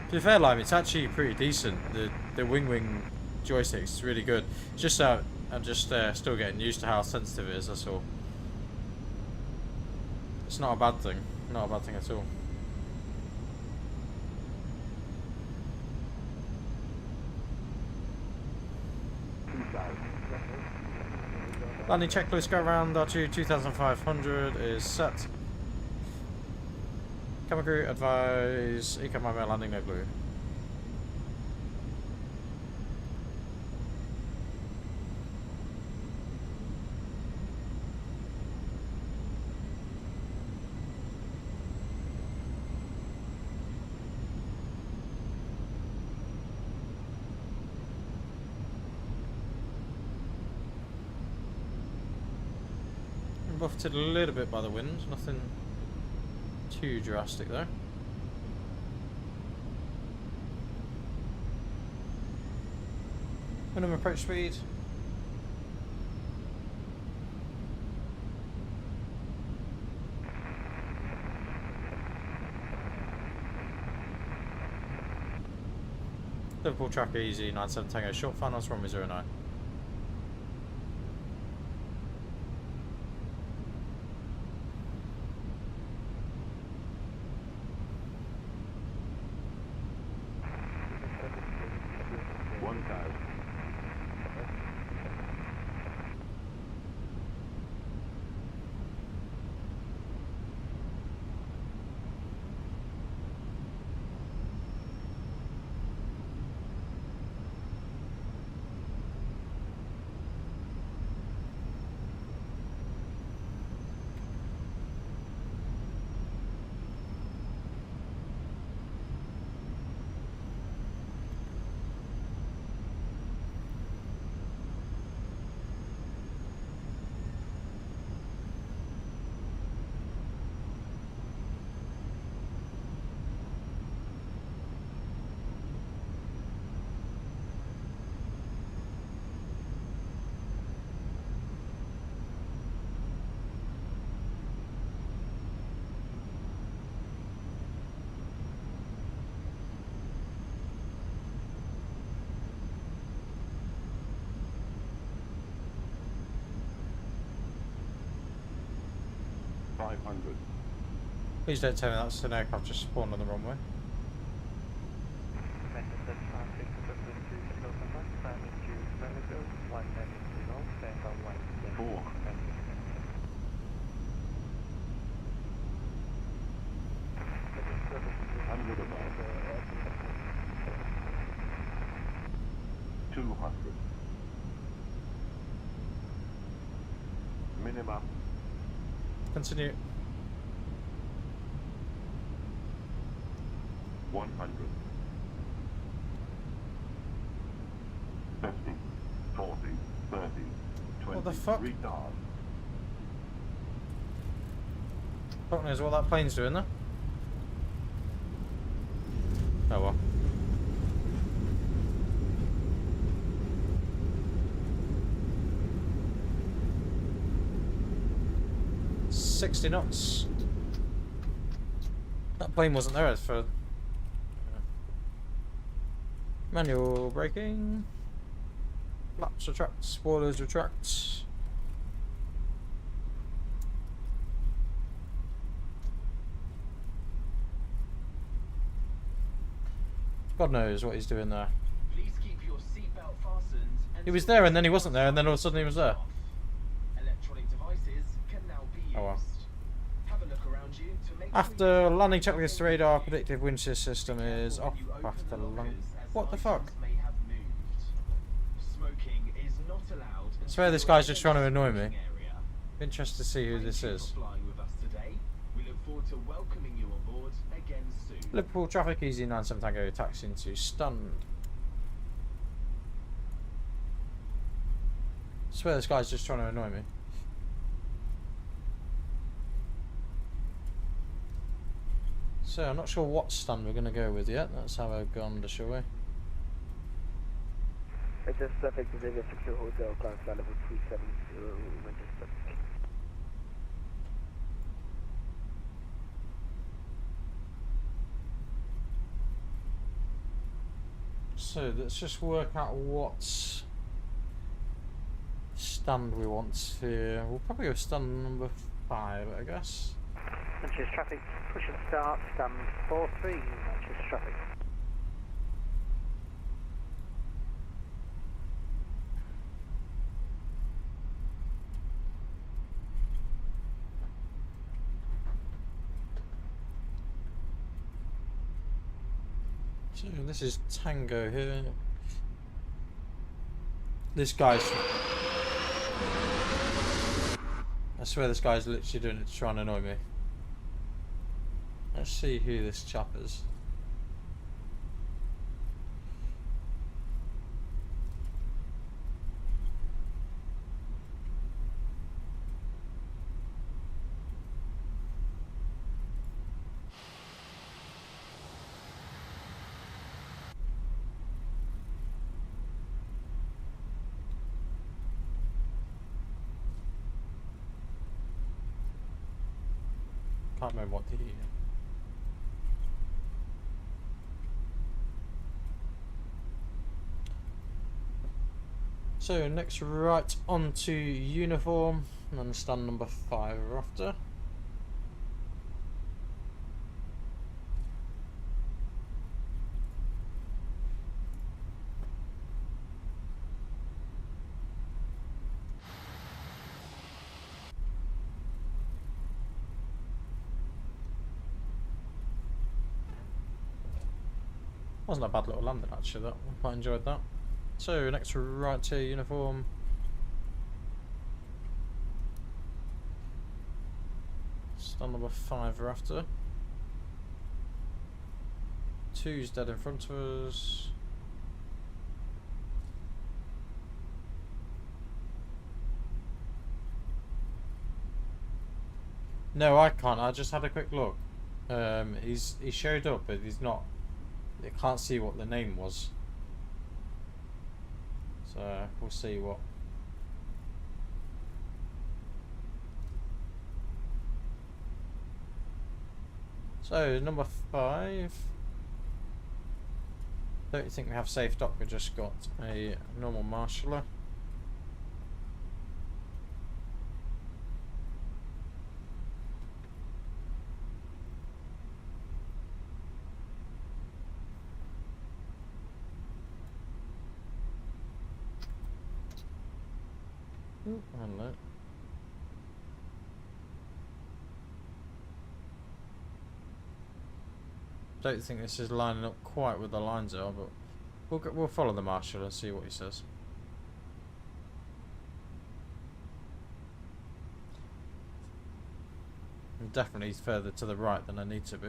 [SPEAKER 8] To be fair, Lime, it's actually pretty decent. The wing joystick's really good. It's just I'm just still getting used to how sensitive it is, that's all. It's not a bad thing. Not a bad thing at all. Landing checklist go around R2 2500 is set. Camera crew advise Eco my landing no blue. Buffeted a little bit by the wind, nothing too drastic though. Minimum approach speed. Liverpool tracker easy 97 Tango short finals runway 09. Please don't tell me that's an aircraft just spawned on the runway.
[SPEAKER 13] Minimum.
[SPEAKER 8] Continue.
[SPEAKER 13] 100. 50, 40, 30, 20.
[SPEAKER 8] What the fuck?
[SPEAKER 13] Retard.
[SPEAKER 8] Fuck knows what that plane's doing there. Oh well. $60 knots. That plane wasn't there for manual braking. Flaps retract, spoilers retract. God knows what he's doing there.
[SPEAKER 10] Please keep your seatbelt fastened.
[SPEAKER 8] He was there and then he wasn't there and then all of a sudden he was there.
[SPEAKER 10] Electronic devices can now be used.
[SPEAKER 8] Oh well.
[SPEAKER 10] Have a look around you to make
[SPEAKER 8] After landing checklist radar, predictive wind assist system is off after land. What the fuck?
[SPEAKER 10] Smoking is not allowed.
[SPEAKER 8] I swear this guy's just trying to annoy me. Interested to see who this is.
[SPEAKER 10] Flying with us today. We look forward to welcoming you on board again soon.
[SPEAKER 8] Liverpool traffic easy 97 Tango taxi into stunned. I swear this guy's just trying to annoy me. So I'm not sure what stun we're going to go with yet. Let's have a gander, shall we?
[SPEAKER 6] It's just traffic to Vegas 60 Hotel, class level 370, Manchester.
[SPEAKER 8] So let's just work out what stand we want to. We'll probably go stand number 5, I guess.
[SPEAKER 6] Manchester traffic, push and start, stand 43, Manchester traffic.
[SPEAKER 8] So this is Tango here. This guy's... I swear this guy's literally doing it to try and annoy me. Let's see who this chap is. Can't remember what the... So next, right onto uniform, and then stand number 5 after. Wasn't a bad little landing actually, that. I quite enjoyed that. So next, right to uniform. Stand number 5 after. 2's dead in front of us. No, I can't. I just had a quick look. He showed up, but he's not. I can't see what the name was. So we'll see what. So number 5. Don't think we have safe dock. We just got a normal marshaller. Hello. Don't think this is lining up quite with the lines are, but we'll follow the marshal and see what he says. I'm definitely further to the right than I need to be.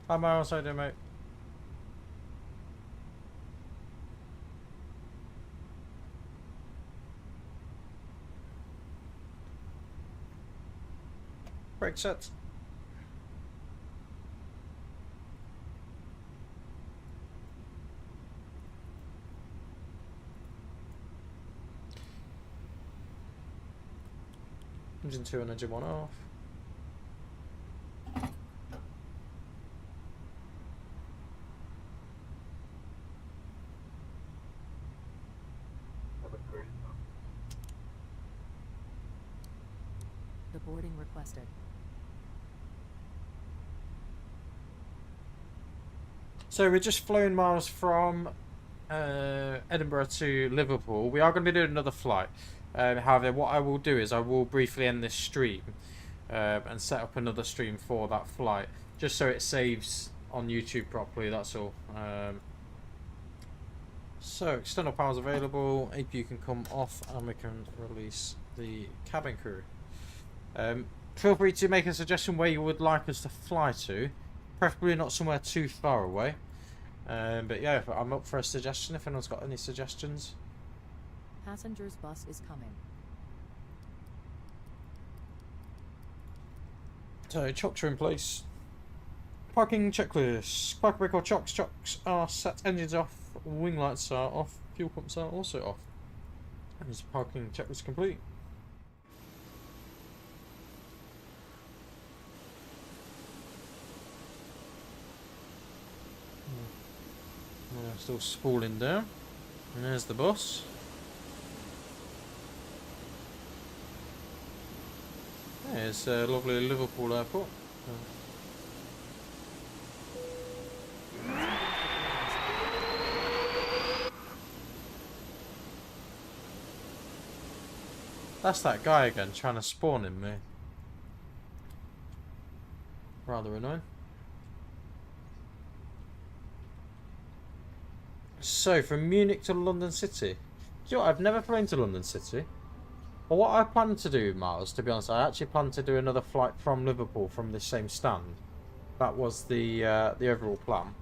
[SPEAKER 8] Hi Miles, how you doing, mate? Brake set. Engine 2 and engine 1 off.
[SPEAKER 1] The boarding requested.
[SPEAKER 8] So we're just flown miles from Edinburgh to Liverpool. We are going to be doing another flight. However, what I will do is I will briefly end this stream and set up another stream for that flight, just so it saves on YouTube properly, that's all. So external powers available, APU can come off and we can release the cabin crew. Feel free to make a suggestion where you would like us to fly to, preferably not somewhere too far away. But yeah, I'm up for a suggestion if anyone's got any suggestions.
[SPEAKER 1] Passengers bus is coming.
[SPEAKER 8] So chocks are in place. Parking checklist. Park brake or chocks. Chocks are set. Engines off. Wing lights are off. Fuel pumps are also off. And this parking checklist complete. Still spooling down. And there's the bus. There's lovely Liverpool airport. That's that guy again trying to spawn in me. Rather annoying. So, from Munich to London City. Do you know what? I've never flown to London City. Well, what I plan to do, Miles, to be honest, I actually plan to do another flight from Liverpool from this same stand. That was the overall plan.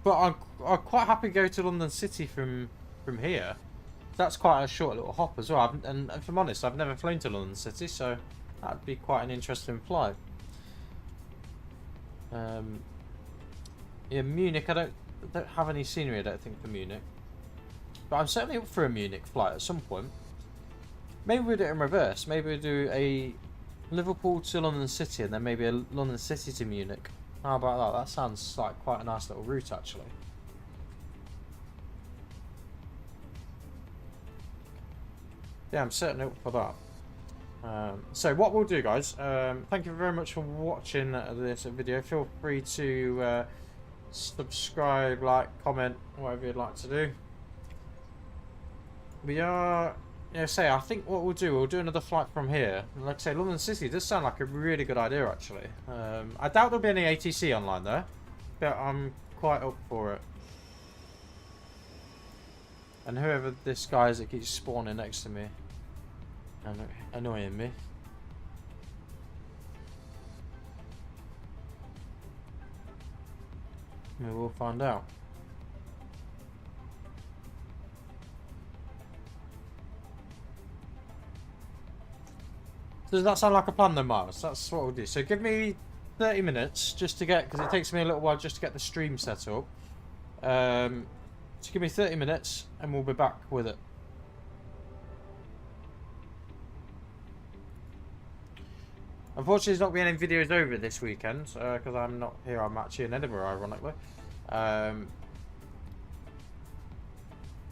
[SPEAKER 8] But I'm quite happy to go to London City from here. That's quite a short little hop as well. And if I'm honest, I've never flown to London City, so that'd be quite an interesting flight. Yeah, Munich, I don't have any scenery, I don't think, for Munich. But I'm certainly up for a Munich flight at some point. Maybe we'll do it in reverse. Maybe we'll do a Liverpool to London City and then maybe a London City to Munich. How about that? That sounds like quite a nice little route, actually. Yeah, I'm certainly up for that. So what we'll do, guys, thank you very much for watching this video. Feel free to subscribe, like, comment, whatever you'd like to do. We are, I think what we'll do another flight from here. Like I say, London City does sound like a really good idea, actually. I doubt there'll be any ATC online there, but I'm quite up for it. And whoever this guy is that keeps spawning next to me and annoying me. We will find out. Does that sound like a plan then, Miles? That's what we'll do. So give me 30 minutes just to get, because it takes me a little while just to get the stream set up. So give me 30 minutes and we'll be back with it. Unfortunately, there's not been any videos over this weekend because I'm not here. I'm actually in Edinburgh, ironically. But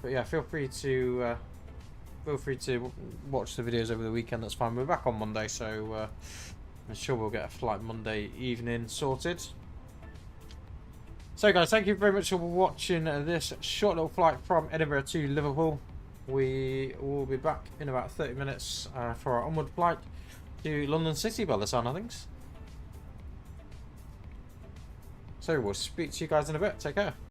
[SPEAKER 8] yeah, feel free to watch the videos over the weekend. That's fine. We're back on Monday, so I'm sure we'll get a flight Monday evening sorted. So, guys, thank you very much for watching this short little flight from Edinburgh to Liverpool. We will be back in about 30 minutes for our onward flight to London City by the sound of things. So we'll speak to you guys in a bit. Take care.